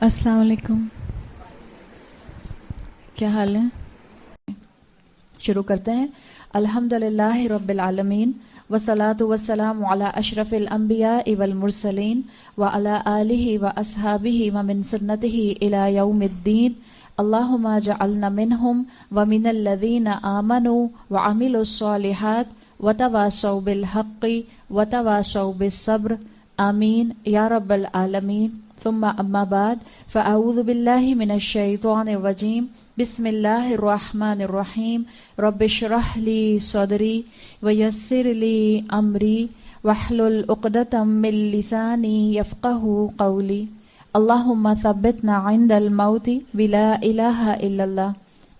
السلام علیکم، کیا حال ہے؟ شروع کرتے ہیں۔ الحمدللہ رب العالمین والصلاة والسلام علی اشرف الانبیاء والمرسلین وعلی آلہ واصحابہ ومن سنتہ الی یوم الدین۔ اللہم اجعلنا منہم ومن الذین آمنوا وعملوا الصالحات وتواصوا بالحق وتواصوا بالصبر، آمین یا رب العالمین۔ ثم اما بعد فاعوذ باللہ من الشیطان الرجیم، بسم اللہ الرحمن الرحیم۔ رب اشرح لی صدری ویسر لی امری واحلل عقدۃ من لسانی یفقہوا قولی۔ اللہم ثبتنا عند الموت بلا الہ الا اللہ۔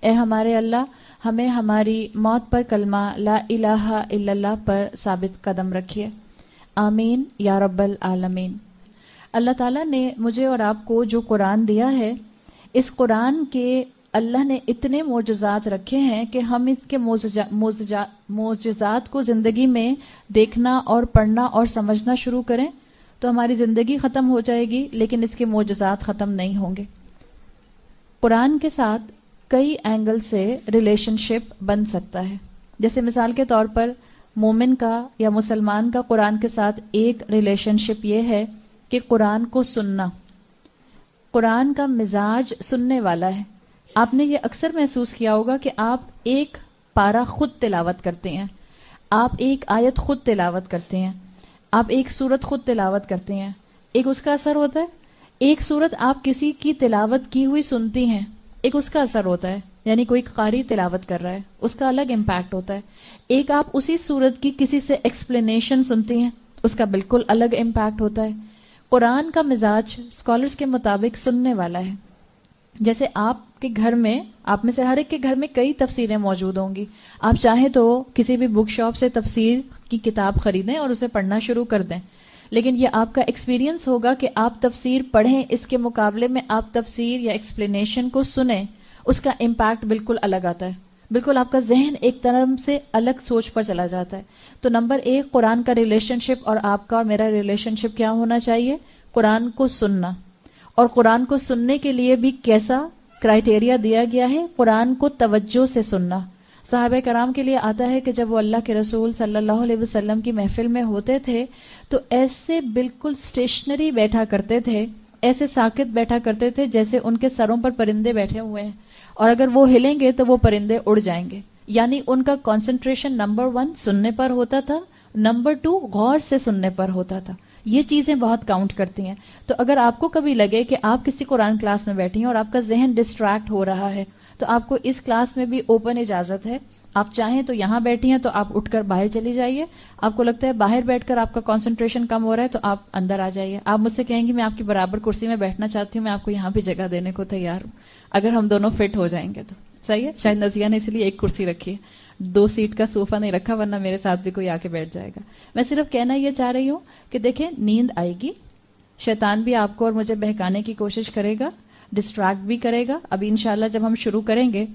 اے ہمارے اللہ، ہمیں ہماری موت پر کلمہ لا الہ الا اللہ پر ثابت قدم رکھیے، آمین یا رب العالمین۔ اللہ تعالیٰ نے مجھے اور آپ کو جو قرآن دیا ہے، اس قرآن کے اللہ نے اتنے معجزات رکھے ہیں کہ ہم اس کے معجزات کو زندگی میں دیکھنا اور پڑھنا اور سمجھنا شروع کریں تو ہماری زندگی ختم ہو جائے گی، لیکن اس کے معجزات ختم نہیں ہوں گے۔ قرآن کے ساتھ کئی اینگل سے ریلیشن شپ بن سکتا ہے، جیسے مثال کے طور پر مومن کا یا مسلمان کا قرآن کے ساتھ ایک ریلیشن شپ یہ ہے کہ قرآن کو سننا۔ قرآن کا مزاج سننے والا ہے۔ آپ نے یہ اکثر محسوس کیا ہوگا کہ آپ ایک پارہ خود تلاوت کرتے ہیں، آپ ایک آیت خود تلاوت کرتے ہیں، آپ ایک سورت خود تلاوت کرتے ہیں، ایک اس کا اثر ہوتا ہے۔ ایک سورت آپ کسی کی تلاوت کی ہوئی سنتی ہیں، ایک اس کا اثر ہوتا ہے، یعنی کوئی قاری تلاوت کر رہا ہے، اس کا الگ امپیکٹ ہوتا ہے۔ ایک آپ اسی سورت کی کسی سے ایکسپلینیشن سنتی ہیں، اس کا بالکل الگ امپیکٹ ہوتا ہے۔ قرآن کا مزاج اسکالرز کے مطابق سننے والا ہے۔ جیسے آپ کے گھر میں، آپ میں سے ہر ایک کے گھر میں کئی تفسیریں موجود ہوں گی، آپ چاہیں تو کسی بھی بک شاپ سے تفسیر کی کتاب خریدیں اور اسے پڑھنا شروع کر دیں، لیکن یہ آپ کا ایکسپیرینس ہوگا کہ آپ تفسیر پڑھیں، اس کے مقابلے میں آپ تفسیر یا ایکسپلینیشن کو سنیں، اس کا امپیکٹ بالکل الگ آتا ہے، بالکل آپ کا ذہن ایک طرح سے الگ سوچ پر چلا جاتا ہے۔ تو نمبر ایک، قرآن کا ریلیشن شپ اور آپ کا اور میرا ریلیشن شپ کیا ہونا چاہیے؟ قرآن کو سننا۔ اور قرآن کو سننے کے لیے بھی کیسا کرائیٹیریا دیا گیا ہے؟ قرآن کو توجہ سے سننا۔ صحابہ کرام کے لیے آتا ہے کہ جب وہ اللہ کے رسول صلی اللہ علیہ وسلم کی محفل میں ہوتے تھے تو ایسے بالکل اسٹیشنری بیٹھا کرتے تھے، ایسے ساکت بیٹھا کرتے تھے جیسے ان کے سروں پر پرندے بیٹھے ہوئے ہیں، اور اگر وہ ہلیں گے تو وہ پرندے اڑ جائیں گے۔ یعنی ان کا کنسنٹریشن نمبر 1 سننے پر ہوتا تھا، نمبر 2 غور سے سننے پر ہوتا تھا۔ یہ چیزیں بہت کاؤنٹ کرتی ہیں۔ تو اگر آپ کو کبھی لگے کہ آپ کسی قرآن کلاس میں بیٹھی ہیں اور آپ کا ذہن ڈسٹریکٹ ہو رہا ہے، تو آپ کو اس کلاس میں بھی اوپن اجازت ہے۔ آپ چاہیں تو یہاں بیٹھی ہیں تو آپ اٹھ کر باہر چلی جائیے، آپ کو لگتا ہے باہر بیٹھ کر آپ کا کنسنٹریشن کم ہو رہا ہے تو آپ اندر آ جائیے۔ آپ مجھ سے کہیں گی میں آپ کی برابر کرسی میں بیٹھنا چاہتی ہوں، میں آپ کو یہاں بھی جگہ دینے کو تیار ہوں، اگر ہم دونوں فٹ ہو جائیں گے تو صحیح ہے۔ شاید نزیہ نے اس لیے ایک کرسی رکھی ہے، 2 سیٹ کا صوفہ نہیں رکھا، ورنہ میرے ساتھ بھی کوئی آ کے بیٹھ جائے گا۔ میں صرف کہنا یہ چاہ رہی ہوں کہ دیکھیں، نیند آئے گی، شیطان بھی آپ کو اور مجھے بہکانے کی کوشش کرے گا، ڈسٹریکٹ بھی کرے گا۔ ابھی انشاءاللہ جب ہم شروع کریں گے،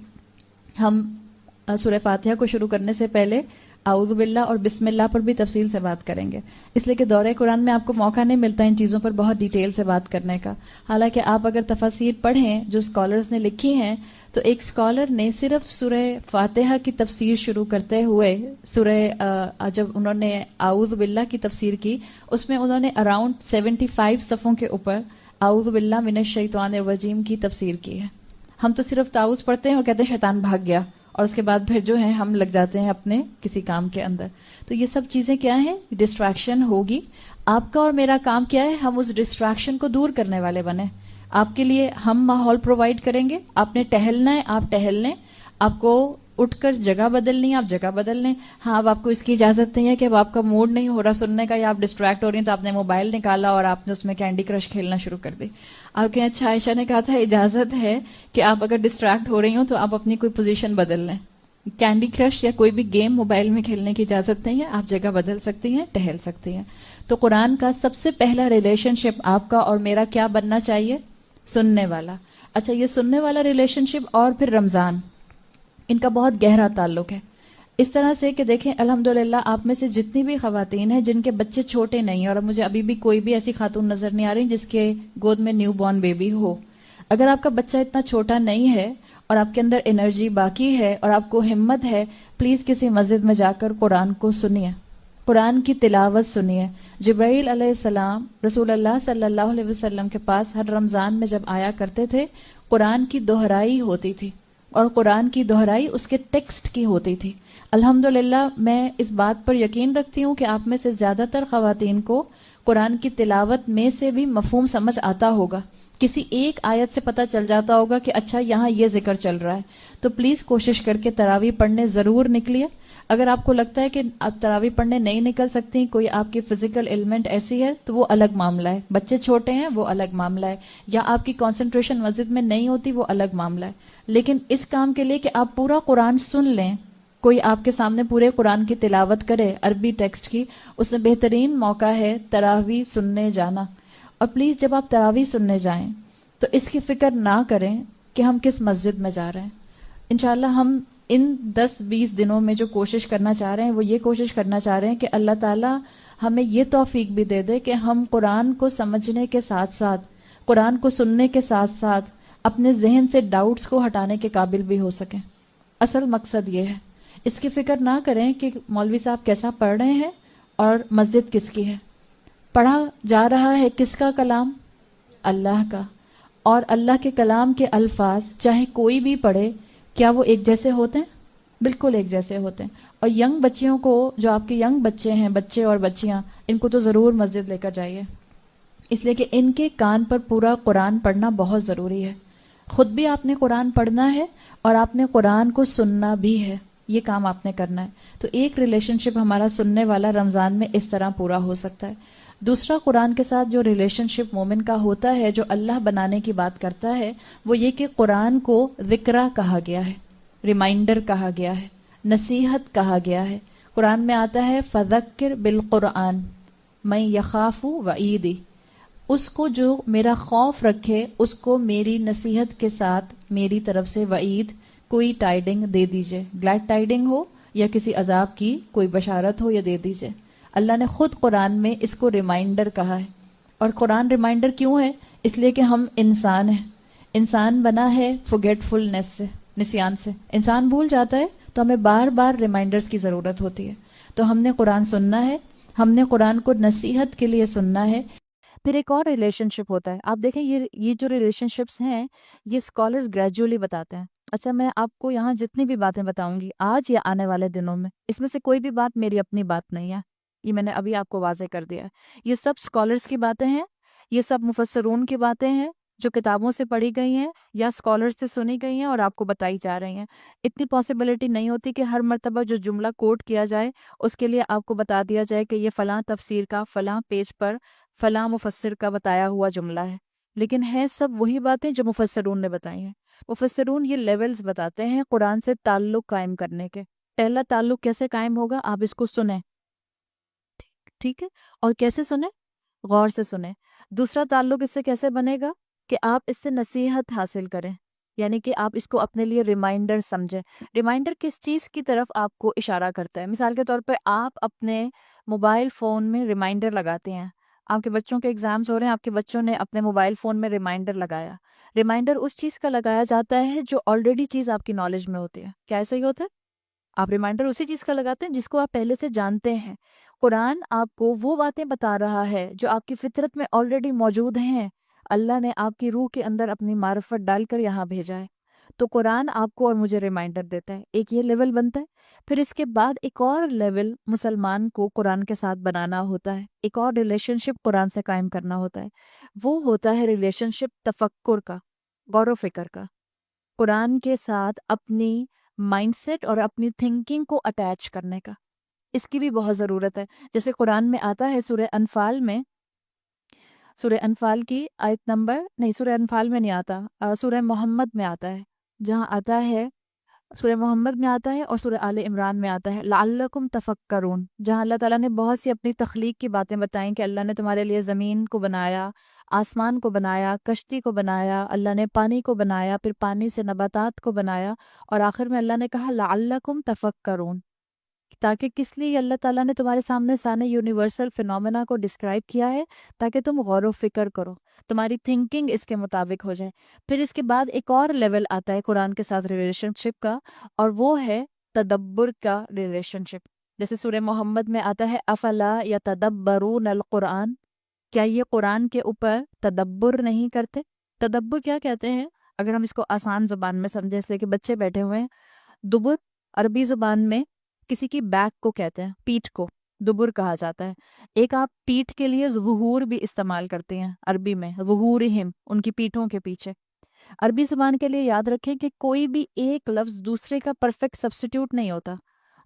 ہم سورہ فاتحہ کو شروع کرنے سے پہلے اعوذ باللہ اور بسم اللہ پر بھی تفصیل سے بات کریں گے، اس لیے کہ دورہ قرآن میں آپ کو موقع نہیں ملتا ان چیزوں پر بہت ڈیٹیل سے بات کرنے کا۔ حالانکہ آپ اگر تفاسیر پڑھیں جو اسکالرز نے لکھی ہیں، تو ایک اسکالر نے صرف سورہ فاتحہ کی تفسیر شروع کرتے ہوئے جب انہوں نے اعوذ باللہ کی تفسیر کی، اس میں انہوں نے اراؤنڈ 75 صفحوں کے اوپر اعوذ باللہ من الشیطان الرجیم کی تفسیر کی ہے۔ ہم تو صرف تعوذ پڑھتے ہیں اور کہتے ہیں شیطان بھاگ گیا، اور اس کے بعد پھر جو ہے ہم لگ جاتے ہیں اپنے کسی کام کے اندر۔ تو یہ سب چیزیں کیا ہیں؟ ڈسٹریکشن ہوگی۔ آپ کا اور میرا کام کیا ہے؟ ہم اس ڈسٹریکشن کو دور کرنے والے بنیں۔ آپ کے لیے ہم ماحول پرووائڈ کریں گے، آپ نے ٹہلنا ہے آپ ٹہل لیں، آپ کو اٹھ کر جگہ بدلنی ہے آپ جگہ بدل لیں۔ ہاں، اب آپ کو اس کی اجازت نہیں ہے کہ اب آپ کا موڈ نہیں ہو رہا سننے کا، یا آپ ڈسٹریکٹ ہو رہی ہیں تو آپ نے موبائل نکالا اور آپ نے اس میں کینڈی کرش کھیلنا شروع کر دی۔ آپ کہیں اچھا عائشہ نے کہا تھا اجازت ہے کہ آپ اگر ڈسٹریکٹ ہو رہی ہوں تو آپ اپنی کوئی پوزیشن بدل لیں۔ کینڈی کرش یا کوئی بھی گیم موبائل میں کھیلنے کی اجازت نہیں ہے، آپ جگہ بدل سکتی ہیں، ٹہل سکتی ہیں۔ تو قرآن کا سب سے پہلا ریلیشن شپ آپ کا اور میرا کیا بننا چاہیے؟ سننے والا۔ اچھا، یہ سننے والا ریلیشن شپ اور پھر رمضان، ان کا بہت گہرا تعلق ہے۔ اس طرح سے کہ دیکھیں الحمدللہ آپ میں سے جتنی بھی خواتین ہیں جن کے بچے چھوٹے نہیں ہیں، اور مجھے ابھی بھی کوئی بھی ایسی خاتون نظر نہیں آ رہی جس کے گود میں نیو بورن بیبی ہو، اگر آپ کا بچہ اتنا چھوٹا نہیں ہے اور آپ کے اندر انرجی باقی ہے اور آپ کو ہمت ہے، پلیز کسی مسجد میں جا کر قرآن کو سنیے، قرآن کی تلاوت سنیے۔ جبرائیل علیہ السلام رسول اللہ صلی اللہ علیہ وسلم کے پاس ہر رمضان میں جب آیا کرتے تھے، قرآن کی دہرائی ہوتی تھی، اور قرآن کی دہرائی اس کے ٹیکسٹ کی ہوتی تھی۔ الحمدللہ میں اس بات پر یقین رکھتی ہوں کہ آپ میں سے زیادہ تر خواتین کو قرآن کی تلاوت میں سے بھی مفہوم سمجھ آتا ہوگا، کسی ایک آیت سے پتہ چل جاتا ہوگا کہ اچھا یہاں یہ ذکر چل رہا ہے۔ تو پلیز کوشش کر کے تراویح پڑھنے ضرور نکلیے۔ اگر آپ کو لگتا ہے کہ آپ تراویح پڑھنے نہیں نکل سکتی، کوئی آپ کی فزیکل ایلمنٹ ایسی ہے تو وہ الگ معاملہ ہے، بچے چھوٹے ہیں وہ الگ معاملہ ہے، یا آپ کی کنسنٹریشن مسجد میں نہیں ہوتی وہ الگ معاملہ ہے، لیکن اس کام کے لیے کہ آپ پورا قرآن سن لیں، کوئی آپ کے سامنے پورے قرآن کی تلاوت کرے عربی ٹیکسٹ کی، اس سے بہترین موقع ہے تراویح سننے جانا۔ اور پلیز جب آپ تراویح سننے جائیں تو اس کی فکر نہ کریں کہ ہم کس مسجد میں جا رہے ہیں۔ انشاءاللہ ہم ان 10-20 دنوں میں جو کوشش کرنا چاہ رہے ہیں وہ یہ کوشش کرنا چاہ رہے ہیں کہ اللہ تعالیٰ ہمیں یہ توفیق بھی دے دے کہ ہم قرآن کو سمجھنے کے ساتھ ساتھ، قرآن کو سننے کے ساتھ ساتھ اپنے ذہن سے ڈاؤٹس کو ہٹانے کے قابل بھی ہو سکیں۔ اصل مقصد یہ ہے، اس کی فکر نہ کریں کہ مولوی صاحب کیسا پڑھ رہے ہیں اور مسجد کس کی ہے۔ پڑھا جا رہا ہے کس کا کلام؟ اللہ کا، اور اللہ کے کلام کے الفاظ چاہے کوئی بھی پڑھے، کیا وہ ایک جیسے ہوتے ہیں؟ بالکل ایک جیسے ہوتے ہیں۔ اور ینگ بچیوں کو، جو آپ کے ینگ بچے ہیں، بچے اور بچیاں، ان کو تو ضرور مسجد لے کر جائیے، اس لیے کہ ان کے کان پر پورا قرآن پڑھنا بہت ضروری ہے۔ خود بھی آپ نے قرآن پڑھنا ہے اور آپ نے قرآن کو سننا بھی ہے، یہ کام آپ نے کرنا ہے۔ تو ایک ریلیشن شپ ہمارا سننے والا رمضان میں اس طرح پورا ہو سکتا ہے۔ دوسرا، قرآن کے ساتھ جو ریلیشن شپ مومن کا ہوتا ہے، جو اللہ بنانے کی بات کرتا ہے، وہ یہ کہ قرآن کو ذکرہ کہا گیا ہے، ریمائنڈر کہا گیا ہے، نصیحت کہا گیا ہے۔ قرآن میں آتا ہے فذکر بالقرآن من یخاف وعیدی، اس کو جو میرا خوف رکھے اس کو میری نصیحت کے ساتھ میری طرف سے وعید، کوئی ٹائڈنگ دے دیجئے، گلیڈ ٹائڈنگ ہو یا کسی عذاب کی کوئی بشارت ہو، یا دے دیجئے۔ اللہ نے خود قرآن میں اس کو ریمائنڈر کہا ہے۔ اور قرآن ریمائنڈر کیوں ہے؟ اس لیے کہ ہم انسان ہیں، انسان بنا ہے forgetfulness سے، نسیان سے، انسان بھول جاتا ہے، تو ہمیں بار بار ریمائنڈرز کی ضرورت ہوتی ہے۔ تو ہم نے قرآن سننا ہے، ہم نے قرآن کو نصیحت کے لیے سننا ہے۔ پھر ایک اور ریلیشن شپ ہوتا ہے، آپ دیکھیں یہ جو ریلیشن شپس ہیں یہ اسکالرز گریجولی بتاتے ہیں۔ اچھا، میں آپ کو یہاں جتنی بھی باتیں بتاؤں گی آج یا آنے والے دنوں میں، اس میں سے کوئی بھی بات میری اپنی بات نہیں ہے، یہ میں نے ابھی آپ کو واضح کر دیا ہے۔ یہ سب اسکالرز کی باتیں ہیں، یہ سب مفسرون کی باتیں ہیں جو کتابوں سے پڑھی گئی ہیں یا اسکالرز سے سنی گئی ہیں اور آپ کو بتائی جا رہی ہیں۔ اتنی پاسبلٹی نہیں ہوتی کہ ہر مرتبہ جو جملہ کوٹ کیا جائے اس کے لیے آپ کو بتا دیا جائے کہ یہ فلاں تفسیر کا فلاں پیج پر فلاں مفسر کا بتایا ہوا جملہ ہے، لیکن ہے سب وہی باتیں جو مفسرون نے بتائی ہیں۔ مفسرون یہ لیولز بتاتے ہیں قرآن سے تعلق قائم کرنے کے۔ پہلا تعلق کیسے قائم ہوگا؟ آپ اس کو سنیں، ٹھیک ہے، اور کیسے سنیں؟ غور سے سنیں۔ دوسرا تعلق اس سے کیسے بنے گا؟ کہ آپ اس سے نصیحت حاصل کریں، یعنی کہ آپ اس کو اپنے لیے ریمائنڈر سمجھیں۔ ریمائنڈر کس چیز کی طرف آپ کو اشارہ کرتا ہے؟ مثال کے طور پہ آپ اپنے موبائل فون میں ریمائنڈر لگاتے ہیں، آپ کے بچوں کے ایگزامز ہو رہے ہیں، آپ کے بچوں نے اپنے موبائل فون میں ریمائنڈر لگایا۔ ریمائنڈر اس چیز کا لگایا جاتا ہے جو آلریڈی چیز آپ کی نالج میں ہوتی ہے۔ کیا ایسا ہی ہوتا ہے؟ آپ ریمائنڈر اسی چیز کا لگاتے ہیں جس کو آپ پہلے سے جانتے ہیں۔ قرآن آپ کو وہ باتیں بتا رہا ہے جو آپ کی فطرت میں آلریڈی موجود ہیں، اللہ نے آپ کی روح کے اندر اپنی معرفت ڈال کر یہاں بھیجا ہے۔ تو قرآن آپ کو اور مجھے ریمائنڈر دیتا ہے، ایک یہ لیول بنتا ہے۔ پھر اس کے بعد ایک اور لیول مسلمان کو قرآن کے ساتھ بنانا ہوتا ہے، ایک اور ریلیشن شپ قرآن سے قائم کرنا ہوتا ہے، وہ ہوتا ہے ریلیشن شپ تفکر کا، غور و فکر کا۔ قرآن کے ساتھ اپنی مائنڈ سیٹ اور اپنی تھنکنگ کو اٹیچ کرنے کا، اس کی بھی بہت ضرورت ہے۔ جیسے قرآن میں آتا ہے سورہ انفال میں، سورہ انفال کی آیت نمبر نہیں، سورہ انفال میں نہیں آتا، سورہ محمد میں آتا ہے، جہاں آتا ہے سورہ محمد میں آتا ہے اور سورہ آل عمران میں آتا ہے لعلکم تفکرون، جہاں اللہ تعالیٰ نے بہت سی اپنی تخلیق کی باتیں بتائیں کہ اللہ نے تمہارے لیے زمین کو بنایا، آسمان کو بنایا، کشتی کو بنایا، اللہ نے پانی کو بنایا، پھر پانی سے نباتات کو بنایا، اور آخر میں اللہ نے کہا لعلکم تفکرون، تاکہ کس لیے اللہ تعالیٰ نے تمہارے سامنے سارے یونیورسل فینومینا کو ڈسکرائب کیا ہے؟ تاکہ تم غور و فکر کرو، تمہاری تھنکنگ اس کے مطابق ہو جائے۔ پھر اس کے بعد ایک اور لیول آتا ہے قرآن کے ساتھ ریلیشن شپ کا، اور وہ ہے تدبر کا ریلیشن شپ۔ جیسے سورہ محمد میں آتا ہے افلا یتدبرون القرآن، کیا یہ قرآن کے اوپر تدبر نہیں کرتے؟ تدبر کیا کہتے ہیں؟ اگر ہم اس کو آسان زبان میں سمجھیں، اس لیے کہ بچے بیٹھے ہوئے ہیں، دبر عربی زبان میں کسی کی بیک کو کہتے ہیں، پیٹھ کو دبر کہا جاتا ہے۔ ایک آپ پیٹھ کے لیے ظہور بھی استعمال کرتے ہیں عربی میں، ظہورہم، ان کی پیٹھوں کے پیچھے۔ عربی زبان کے لیے یاد رکھیں کہ کوئی بھی ایک لفظ دوسرے کا پرفیکٹ سبسٹیٹیوٹ نہیں ہوتا۔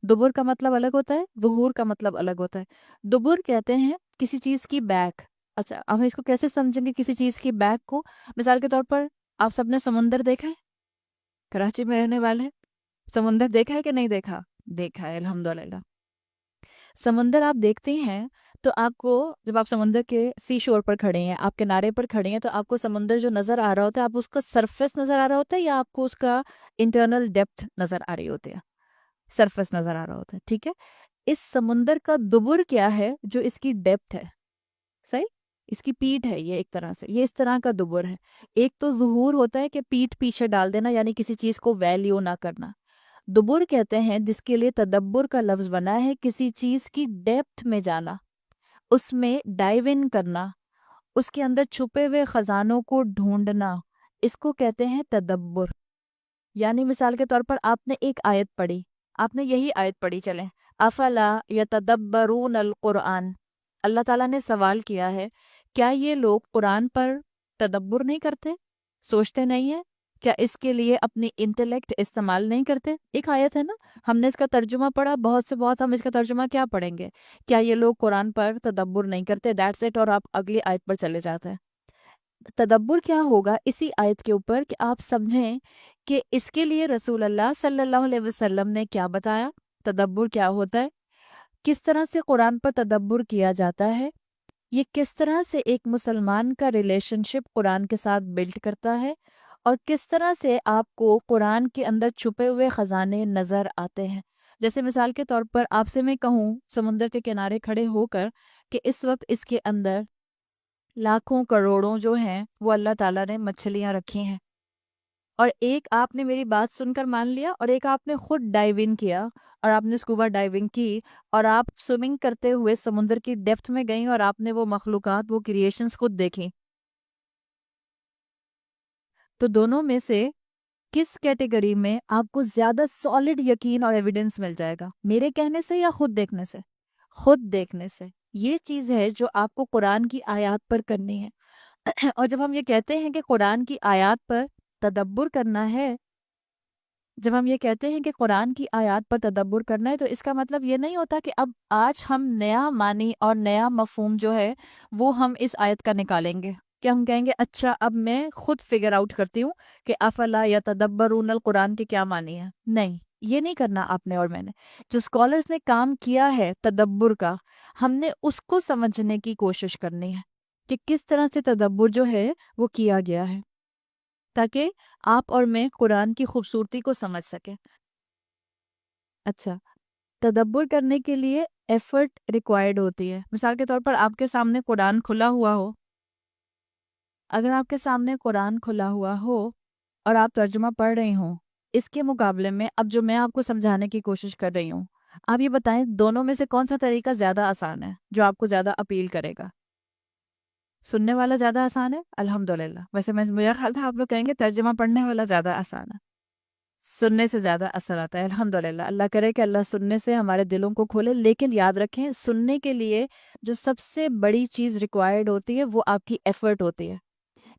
دبر کا مطلب الگ ہوتا ہے، ظہور کا مطلب الگ ہوتا ہے۔ دبر کہتے ہیں کسی چیز کی بیک۔ اچھا، اب اس کو کیسے سمجھیں گے کسی چیز کی بیک کو؟ مثال کے طور پر آپ سب نے سمندر دیکھا ہے؟ کراچی میں رہنے والے سمندر دیکھا ہے کہ نہیں دیکھا؟ دیکھا ہے الحمدللہ۔ سمندر آپ دیکھتے ہیں تو آپ کو، جب آپ سمندر کے سی شور پر کھڑے ہیں، آپ کنارے پر کھڑے ہیں، تو آپ کو سمندر جو نظر آ رہا ہوتا ہے، آپ اس کا سرفیس نظر آ رہا ہوتا ہے یا آپ کو اس کا انٹرنل ڈیپتھ نظر آ رہی ہوتی ہے؟ سرفیس نظر آ رہا ہوتا ہے، ٹھیک ہے۔ اس سمندر کا دبر کیا ہے؟ جو اس کی ڈیپتھ ہے، صحیح، اس کی پیٹھ ہے، یہ ایک طرح سے یہ اس طرح کا دبر ہے۔ ایک تو ظہور ہوتا ہے کہ پیٹھ پیچھے ڈال دینا، یعنی کسی چیز کو ویلیو نہ کرنا۔ دبر کہتے ہیں جس کے لیے تدبر کا لفظ بنا ہے، کسی چیز کی ڈیپتھ میں جانا، اس میں ڈائیو ان کرنا، اس کے اندر چھپے ہوئے خزانوں کو ڈھونڈنا، اس کو کہتے ہیں تدبر۔ یعنی مثال کے طور پر آپ نے ایک آیت پڑھی، آپ نے یہی آیت پڑھی، چلیں افلا یتدبرون القرآن، اللہ تعالیٰ نے سوال کیا ہے کیا یہ لوگ قرآن پر تدبر نہیں کرتے، سوچتے نہیں ہیں؟ کیا اس کے لیے اپنی انٹلیکٹ استعمال نہیں کرتے؟ ایک آیت ہے نا، ہم نے اس کا ترجمہ پڑھا، بہت سے بہت ہم اس کا ترجمہ کیا پڑھیں گے؟ کیا یہ لوگ قرآن پر تدبر نہیں کرتے؟ دیٹس اٹ، اور آپ اگلی آیت پر چلے جاتے ہیں۔ تدبر کیا ہوگا اسی آیت کے اوپر کہ آپ سمجھیں کہ اس کے لیے رسول اللہ صلی اللہ علیہ وسلم نے کیا بتایا، تدبر کیا ہوتا ہے، کس طرح سے قرآن پر تدبر کیا جاتا ہے، یہ کس طرح سے ایک مسلمان کا ریلیشن شپ قرآن کے ساتھ بلڈ کرتا ہے، اور کس طرح سے آپ کو قرآن کے اندر چھپے ہوئے خزانے نظر آتے ہیں۔ جیسے مثال کے طور پر آپ سے میں کہوں سمندر کے کنارے کھڑے ہو کر کہ اس وقت اس کے اندر لاکھوں کروڑوں جو ہیں وہ اللہ تعالیٰ نے مچھلیاں رکھی ہیں، اور ایک آپ نے میری بات سن کر مان لیا، اور ایک آپ نے خود ڈائیو ان کیا، اور آپ نے اسکوبا ڈائیونگ کی، اور آپ سوئمنگ کرتے ہوئے سمندر کی ڈیپتھ میں گئیں، اور آپ نے وہ مخلوقات، وہ کریشنز خود دیکھی۔ تو دونوں میں سے کس کیٹیگری میں آپ کو زیادہ سالڈ یقین اور ایویڈنس مل جائے گا؟ میرے کہنے سے یا خود دیکھنے سے؟ خود دیکھنے سے۔ یہ چیز ہے جو آپ کو قرآن کی آیات پر کرنی ہے۔ اور جب ہم یہ کہتے ہیں کہ قرآن کی آیات پر تدبر کرنا ہے، جب ہم یہ کہتے ہیں کہ قرآن کی آیات پر تدبر کرنا ہے، تو اس کا مطلب یہ نہیں ہوتا کہ اب آج ہم نیا معنی اور نیا مفہوم جو ہے وہ ہم اس آیت کا نکالیں گے، کہ ہم کہیں گے اچھا اب میں خود فگر آؤٹ کرتی ہوں کہ افلا یتدبرون القرآن کے کیا معنی ہے۔ نہیں، یہ نہیں کرنا آپ نے اور میں نے۔ جو اسکالرز نے کام کیا ہے تدبر کا، ہم نے اس کو سمجھنے کی کوشش کرنی ہے کہ کس طرح سے تدبر جو ہے وہ کیا گیا ہے، تاکہ آپ اور میں قرآن کی خوبصورتی کو سمجھ سکیں۔ اچھا، تدبر کرنے کے لیے ایفرٹ ریکوائرڈ ہوتی ہے۔ مثال کے طور پر آپ کے سامنے قرآن کھلا ہوا ہو، اگر آپ کے سامنے قرآن کھلا ہوا ہو اور آپ ترجمہ پڑھ رہی ہوں، اس کے مقابلے میں اب جو میں آپ کو سمجھانے کی کوشش کر رہی ہوں، آپ یہ بتائیں دونوں میں سے کون سا طریقہ زیادہ آسان ہے، جو آپ کو زیادہ اپیل کرے گا؟ سننے والا زیادہ آسان ہے؟ الحمدللہ۔ ویسے میرا خیال تھا آپ لوگ کہیں گے ترجمہ پڑھنے والا زیادہ آسان ہے۔ سننے سے زیادہ اثر آتا ہے، الحمدللہ۔ اللہ کرے کہ اللہ سننے سے ہمارے دلوں کو کھولے، لیکن یاد رکھیں سننے کے لیے جو سب سے بڑی چیز ریکوائرڈ ہوتی ہے وہ آپ کی ایفرٹ ہوتی ہے۔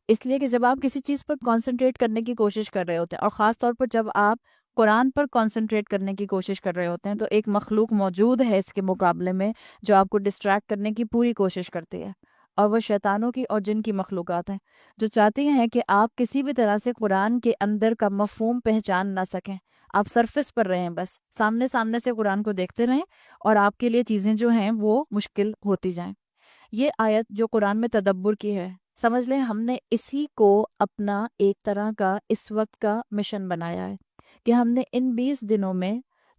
اس لیے کہ جب آپ کسی چیز پر کانسنٹریٹ کرنے کی کوشش کر رہے ہوتے ہیں، اور خاص طور پر جب آپ قرآن پر کانسنٹریٹ کرنے کی کوشش کر رہے ہوتے ہیں، تو ایک مخلوق موجود ہے اس کے مقابلے میں جو آپ کو ڈسٹریکٹ کرنے کی پوری کوشش کرتی ہے، اور وہ شیطانوں کی اور جن کی مخلوقات ہیں، جو چاہتی ہیں کہ آپ کسی بھی طرح سے قرآن کے اندر کا مفہوم پہچان نہ سکیں۔ آپ سرفس پر رہیں، بس سامنے سامنے سے قرآن کو دیکھتے رہیں، اور آپ کے لیے چیزیں جو ہیں وہ مشکل ہوتی جائیں۔ یہ آیت جو قرآن میں تدبر کی ہے، سمجھ لیں ہم نے اسی کو اپنا ایک طرح کا اس وقت کا مشن بنایا ہے، کہ ہم نے ان 20 دنوں میں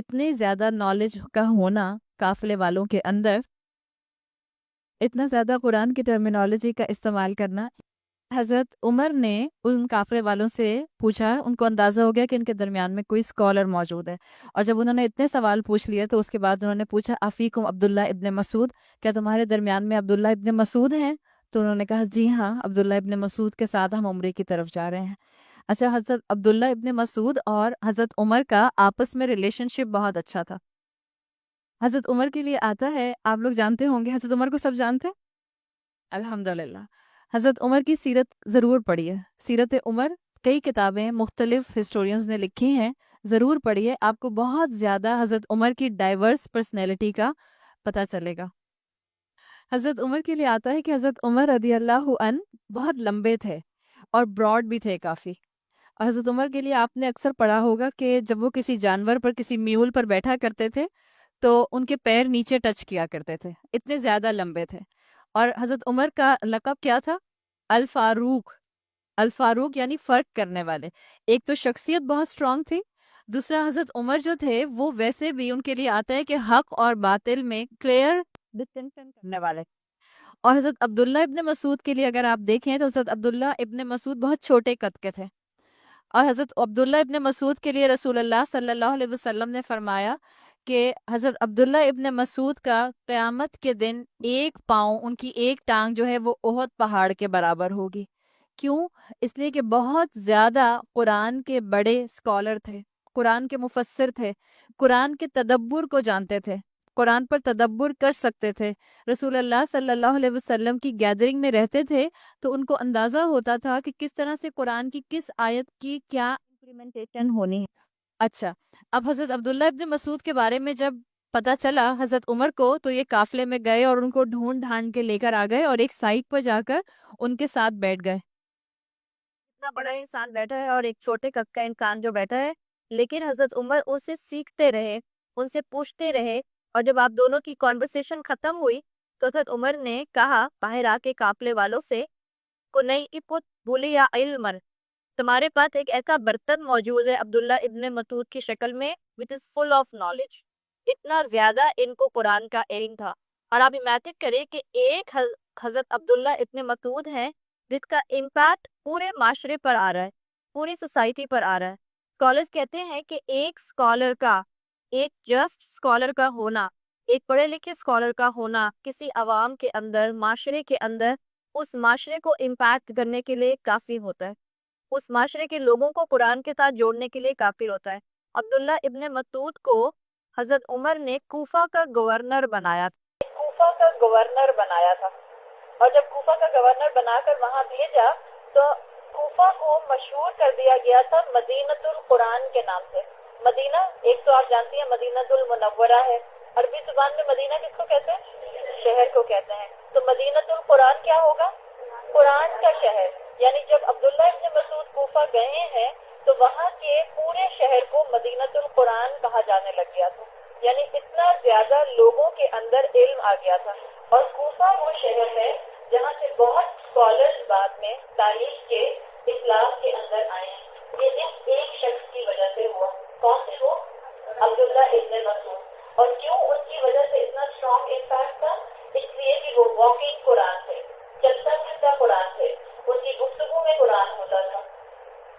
اتنی زیادہ نالج کا ہونا قافلے والوں کے اندر، اتنا زیادہ قرآن کی ٹرمینالوجی کا استعمال کرنا. حضرت عمر نے ان قافلے والوں سے پوچھا، ان کو اندازہ ہو گیا کہ ان کے درمیان میں کوئی اسکالر موجود ہے، اور جب انہوں نے اتنے سوال پوچھ لیے تو اس کے بعد انہوں نے پوچھا افیکم عبداللہ ابن مسعود، کیا تمہارے درمیان میں عبداللہ ابن مسعود ہیں؟ تو انہوں نے کہا جی ہاں، عبداللہ ابن مسعود کے ساتھ ہم عمرے کی طرف جا رہے ہیں. اچھا، حضرت عبداللہ ابن مسعود اور حضرت عمر کا آپس میں ریلیشن شپ بہت اچھا تھا. حضرت عمر کے لیے آتا ہے، آپ لوگ جانتے ہوں گے حضرت عمر کو، سب جانتے ہیں الحمدللہ. حضرت عمر کی سیرت ضرور پڑھیے، سیرت عمر کئی کتابیں مختلف ہسٹورینز نے لکھی ہیں، ضرور پڑھیے، آپ کو بہت زیادہ حضرت عمر کی ڈائیورس پرسنالٹی کا پتہ چلے گا. حضرت عمر کے لیے آتا ہے کہ حضرت عمر رضی اللہ عنہ بہت لمبے تھے اور براڈ بھی تھے کافی. اور حضرت عمر کے لیے آپ نے اکثر پڑھا ہوگا کہ جب وہ کسی جانور پر، کسی میول پر بیٹھا کرتے تھے تو ان کے پیر نیچے ٹچ کیا کرتے تھے، اتنے زیادہ لمبے تھے. اور حضرت عمر کا لقب کیا تھا؟ الفاروق. الفاروق یعنی فرق کرنے والے. ایک تو شخصیت بہت اسٹرانگ تھی، دوسرا حضرت عمر جو تھے وہ ویسے بھی ان کے لیے آتا ہے کہ حق اور باطل میں کلیئر ڈسٹنکشن کرنے والے. اور حضرت عبداللہ ابن مسعود کے لیے اگر آپ دیکھیں تو حضرت عبداللہ ابن مسعود بہت چھوٹے قد کے تھے، اور حضرت عبداللہ ابن مسعود کے لیے رسول اللہ صلی اللہ علیہ وسلم نے فرمایا کہ حضرت عبداللہ ابن مسعود کا قیامت کے دن ایک پاؤں، ان کی ایک ٹانگ جو ہے وہ احد پہاڑ کے برابر ہوگی. کیوں؟ اس لیے کہ بہت زیادہ قرآن کے بڑے اسکالر تھے، قرآن کے مفسر تھے، قرآن کے تدبر کو جانتے تھے، قرآن پر تدبر کر سکتے تھے. رسول اللہ صلی اللہ علیہ وسلم کی گیدرنگ میں رہتے تھے تو ان کو اندازہ ہوتا تھا کہ کس طرح سے قرآن کی کس آیت کی کیا امپلیمنٹیشن ہونی ہے. اچھا، اب حضرت عبداللہ ابن مسعود کے بارے میں جب پتہ چلا حضرت عمر کو تو یہ قافلے میں گئے اور ان کو ڈھونڈ ڈھانڈ کے لے کر آ گئے اور ایک سائٹ پر جا کر ان کے ساتھ بیٹھ گئے. اتنا بڑا انسان بیٹھا ہے اور ایک چھوٹے قد کا انسان جو بیٹھا ہے، لیکن حضرت عمر ان سے سیکھتے رہے، ان سے پوچھتے رہے. اور جب آپ دونوں کی کانورسیشن ختم ہوئی تو حضرت عمر نے کہا باہر آ کے قافلے والوں سے کو نہیں اپت بولی یا علمر، تمہارے پاس ایک ایسا برتن موجود ہے عبداللہ ابن مسعود کی شکل میں which is full of knowledge. اتنا زیادہ ان کو قرآن کا علم تھا. اور آپ امیجن کریں کہ ایک حضرت عبداللہ ابن مسعود ہے جس کا امپیکٹ پورے معاشرے پر آ رہا ہے، پوری سوسائٹی پر آ رہا ہے. اسکالرز کہتے ہیں کہ ایک اسکالر کا، ایک جسٹ اسکالر کا ہونا، ایک پڑھے لکھے اسکالر کا ہونا کسی عوام کے اندر، معاشرے کے اندر، اس معاشرے کو امپیکٹ کرنے کے لیے کافی ہوتا ہے، اس معاشرے کے لوگوں کو قرآن کے ساتھ جوڑنے کے لیے کافی ہوتا ہے. عبداللہ ابن مسعود کو حضرت عمر نے کوفہ کا گورنر بنایا تھا. اور جب کوفہ کا گورنر بنا کر وہاں بھیجا تو کوفہ کو مشہور کر دیا گیا تھا مدینۃ القرآن کے نام سے. مدینہ ایک تو آپ جانتی ہیں مدینۃ المنورہ ہے، عربی زبان میں مدینہ کس کو کہتے ہیں؟ شہر کو کہتے ہیں. تو مدینۃ القرآن کیا ہوگا؟ قرآن کا شہر. یعنی جب عبداللہ ابن مسعود کوفہ گئے ہیں تو وہاں کے پورے شہر کو مدینۃ القرآن کہا جانے لگ گیا تھا. یعنی اتنا زیادہ لوگوں کے اندر علم آ گیا تھا. اور کوفہ وہ شہر ہے جہاں سے بہت اسکالرز بعد میں تاریخ کے اسلام کے اندر آئے ہیں. یہ ایک شخص کی وجہ سے ہوا. کون سے وہ؟ عبداللہ ابن مسعود. اور کیوں ان کی وجہ سے اتنا اسٹرانگ امپیکٹ تھا؟ اس لیے کہ وہ واکنگ قرآن تھے، چلتا پھرتا قرآن تھے. ان کی گفتگو میں قرآن ہوتا تھا،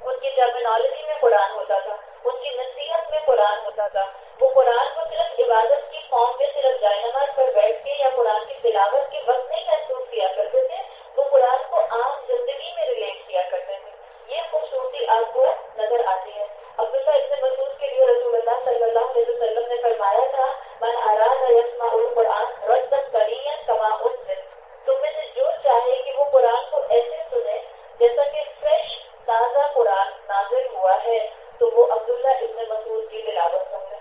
ان کی ٹرمینالوجی میں قرآن ہوتا تھا، ان کی نصیحت میں قرآن ہوتا تھا. وہ قرآن کو صرف عبادت کی فارم میں صرف جائے نماز پر بیٹھ کے یا قرآن کی تلاوت کے وقت نہیں محسوس کیا کرتے تھے، وہ قرآن کو عام زندگی میں ریلیٹ کیا کرتے تھے. یہ خوبصورتی آپ کو نظر آتی ہے. عبداللہ ابن مسعود کے لیے رسول اللہ صلی اللہ علیہ وسلم نے فرمایا تھا من اراد یسمع القرآن ردا طریا کما انزل، تم میں سے جو چاہے کہ وہ قرآن کو ایسے سنے جیسا کہ فریش تازہ قرآن نازل ہوا ہے تو وہ عبداللہ ابن مسعود کی تلاوت سن لے.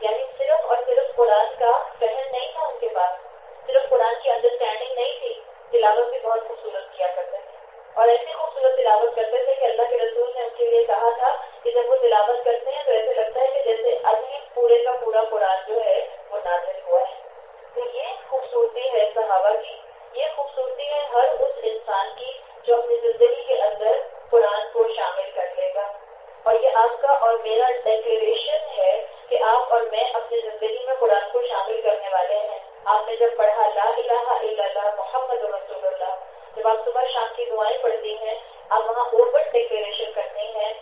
یعنی صرف اور صرف قرآن کا فہم نہیں تھا ان کے پاس، صرف قرآن کی انڈرسٹینڈنگ نہیں تھی، تلاوت بھی بہت خوبصورت کیا کرتے تھے. اور ایسی خوبصورت تلاوت کرتے تھے کہ اللہ کے رسول نے ان کے لیے کہا تھا کہ جب وہ تلاوت کرتے ہیں تو ایسے لگتا ہے کہ جیسے ابھی پورے کا پورا قرآن جو ہے وہ نازل ہوا ہے. تو یہ خوبصورتی ہے صحابہ کی، یہ خوبصورتی ہے ہر اس انسان کی جو اپنی زندگی کے اندر قرآن کو شامل کر لے گا. اور یہ آپ کا اور میرا ڈیکلیریشن ہے کہ آپ اور میں اپنی زندگی میں قرآن کو شامل کرنے والے ہیں. آپ نے جب پڑھا لا الہ الا اللہ محمد رسول اللہ، جب آپ صبح شام کی دعائیں پڑھتی ہیں، آپ وہاں اوپن ڈکلیریشن کرتے ہیں